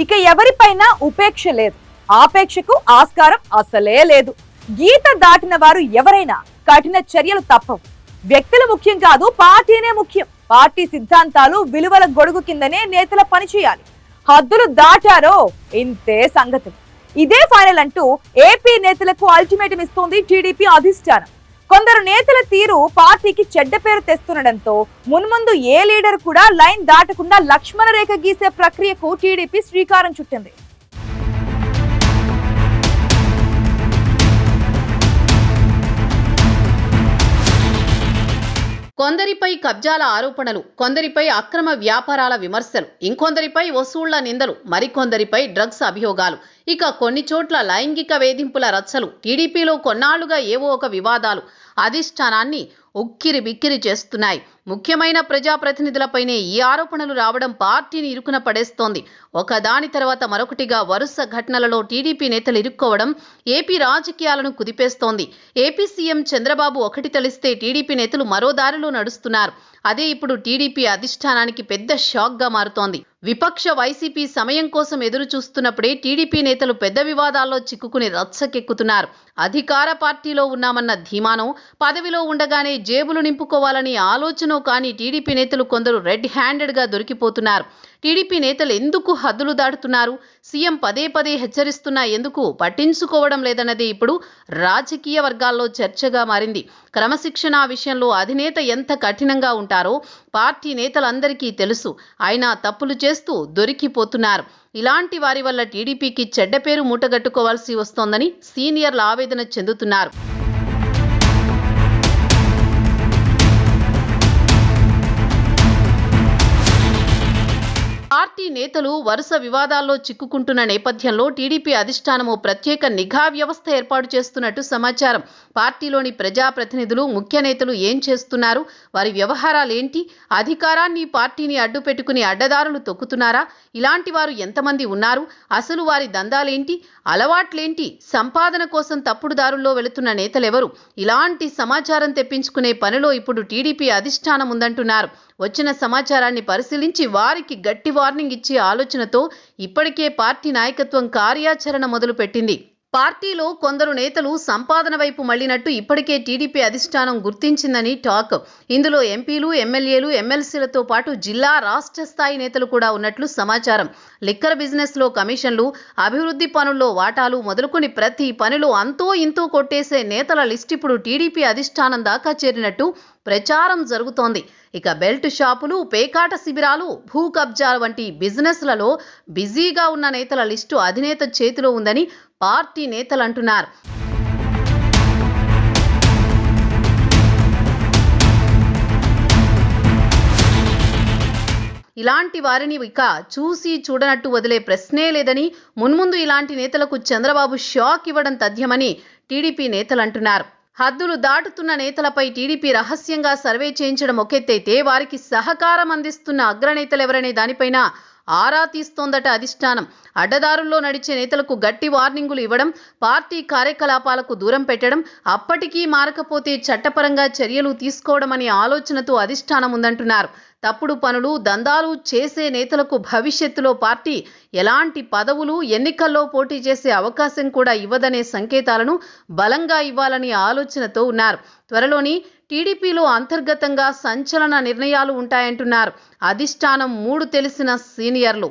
ఇక ఎవరిపైన ఉపేక్ష లేదు, ఆపేక్షకు ఆస్కారం అసలే లేదు. గీత దాటిన వారు ఎవరైనా కఠిన చర్యలు తప్పవు. వ్యక్తులు ముఖ్యం కాదు, పార్టీనే ముఖ్యం. పార్టీ సిద్ధాంతాలు విలువల గొడుగు కిందనే నేతల పనిచేయాలి. హద్దులు దాటారో ఇంతే సంగతులు. ఇదే ఫైనల్ అంటూ ఏపీ నేతలకు అల్టిమేటం ఇస్తోంది టీడీపీ అధిష్టానం. కొందరు నేతల తీరు పార్టీకి చెడ్డ పేరు తెస్తుండటంతో మున్ముందు ఏ లీడర్ కూడా లైన్ దాటకుండా లక్ష్మణ రేఖ గీసే ప్రక్రియకు టీడీపీ శ్రీకారం చుట్టింది. కొందరిపై కబ్జాల ఆరోపణలు, కొందరిపై అక్రమ వ్యాపారాల విమర్శలు, ఇంకొందరిపై వసూళ్ల నిందలు, మరికొందరిపై డ్రగ్స్ అభియోగాలు, ఇక కొన్ని చోట్ల లైంగిక వేధింపుల రచ్చలు, టీడీపీలో కొన్నాళ్లుగా ఏవో ఒక వివాదాలు అధిష్టానాన్ని ఉక్కిరి బిక్కిరి చేస్తున్నాయి. ముఖ్యమైన ప్రజాప్రతినిధులపైనే ఈ ఆరోపణలు రావడం పార్టీని ఇరుకున పడేస్తోంది. ఒకదాని తర్వాత మరొకటిగా వరుస ఘటనలలో టీడీపీ నేతలు ఇరుక్కోవడం ఏపీ రాజకీయాలను కుదిపేస్తోంది. ఏపీ సీఎం చంద్రబాబు ఒకటి తెలిస్తే టీడీపీ నేతలు మరో దారిలో నడుస్తున్నారు. అదే ఇప్పుడు టీడీపీ అధిష్టానానికి పెద్ద షాక్ గా మారుతోంది. విపక్ష వైసీపీ సమయం కోసం ఎదురు చూస్తున్నప్పుడే టీడీపీ నేతలు పెద్ద వివాదాల్లో చిక్కుకుని రచ్చకెక్కుతున్నారు. అధికార పార్టీలో ఉన్నామన్న ధీమానో, పదవిలో ఉండగానే జేబులు నింపుకోవాలని ఆలోచనో కానీ టీడీపీ నేతలు కొందరు రెడ్ హ్యాండెడ్ గా దొరికిపోతున్నారు. టీడీపీ నేతలు ఎందుకు హద్దులు దాటుతున్నారు, సీఎం పదే పదే హెచ్చరిస్తున్నా ఎందుకు పట్టించుకోవడం లేదన్నది ఇప్పుడు రాజకీయ వర్గాల్లో చర్చగా మారింది. క్రమశిక్షణ విషయంలో అధినేత ఎంత కఠినంగా ఉంటారో పార్టీ నేతలందరికీ తెలుసు. అయినా తప్పులు చేస్తూ దొరికిపోతున్నారు. ఇలాంటి వారి వల్ల టీడీపీకి చెడ్డ పేరు మూటగట్టుకోవాల్సి వస్తోందని సీనియర్లు ఆవేదన చెందుతున్నారు. పార్టీ నేతలు వరుస వివాదాల్లో చిక్కుకుంటున్న నేపథ్యంలో టీడీపీ అధిష్టానము ప్రత్యేక నిఘా వ్యవస్థ ఏర్పాటు చేస్తున్నట్టు సమాచారం. పార్టీలోని ప్రజాప్రతినిధులు, ముఖ్య నేతలు ఏం చేస్తున్నారు, వారి వ్యవహారాలేంటి, అధికారాన్ని పార్టీని అడ్డు పెట్టుకుని అడ్డదారులు తొక్కుతున్నారా, ఇలాంటి వారు ఎంతమంది ఉన్నారు, అసలు వారి దందాలేంటి, అలవాట్లేంటి, సంపాదన కోసం తప్పుడు దారుల్లో వెళుతున్న నేతలెవరు, ఇలాంటి సమాచారం తెప్పించుకునే పనిలో ఇప్పుడు టీడీపీ అధిష్టానం ఉందంటున్నారు. వచ్చిన సమాచారాన్ని పరిశీలించి వారికి గట్టి వార్నింగ్ ఇచ్చే ఆలోచనతో ఇప్పటికే పార్టీ నాయకత్వం కార్యాచరణ మొదలుపెట్టింది. పార్టీలో కొందరు నేతలు సంపాదన వైపు మళ్లినట్టు ఇప్పటికే టీడీపీ అధిష్టానం గుర్తించిందని టాక్. ఇందులో ఎంపీలు, ఎమ్మెల్యేలు, ఎమ్మెల్సీలతో పాటు జిల్లా, రాష్ట్ర స్థాయి నేతలు కూడా ఉన్నట్లు సమాచారం. లిక్కర్ బిజినెస్ లో కమిషన్లు, అభివృద్ధి పనుల్లో వాటాలు మొదలుకొని ప్రతి పనిలో అంతో ఇంతో కొట్టేసే నేతల లిస్ట్ ఇప్పుడు టీడీపీ అధిష్టానం దాకా చేరినట్టు ప్రచారం జరుగుతోంది. ఇక బెల్ట్ షాపులు, పేకాట శిబిరాలు, భూ కబ్జాల వంటి బిజినెస్లలో బిజీగా ఉన్న నేతల లిస్టు అధినేత చేతిలో ఉందని పార్టీ నేతలు అంటున్నారు. ఇలాంటి వారిని ఇక చూసి చూడనట్టు వదిలే ప్రశ్నే లేదని, మున్ముందు ఇలాంటి నేతలకు చంద్రబాబు షాక్ ఇవ్వడం తథ్యమని టీడీపీ నేతలు అంటున్నారు. హద్దులు దాటుతున్న నేతలపై టీడీపీ రహస్యంగా సర్వే చేయించడం ఒకెత్తైతే వారికి సహకారం అందిస్తున్న అగ్రనేతలెవరనే దానిపైన ఆరా తీస్తోందట అధిష్టానం. అడ్డదారుల్లో నడిచే నేతలకు గట్టి వార్నింగులు ఇవ్వడం, పార్టీ కార్యకలాపాలకు దూరం పెట్టడం, అప్పటికీ మారకపోతే చట్టపరంగా చర్యలు తీసుకోవడం అనే ఆలోచనతో అధిష్టానం ఉందంటున్నారు. తప్పుడు పనులు, దందాలు చేసే నేతలకు భవిష్యత్తులో పార్టీ ఎలాంటి పదవులు, ఎన్నికల్లో పోటీ చేసే అవకాశం కూడా ఇవ్వదనే సంకేతాలను బలంగా ఇవ్వాలని ఆలోచనతో ఉన్నారు. త్వరలోని టీడీపీలో అంతర్గతంగా సంచలన నిర్ణయాలు ఉంటాయంటున్నారు అధిష్టానం 3 తెలిసిన సీనియర్లు.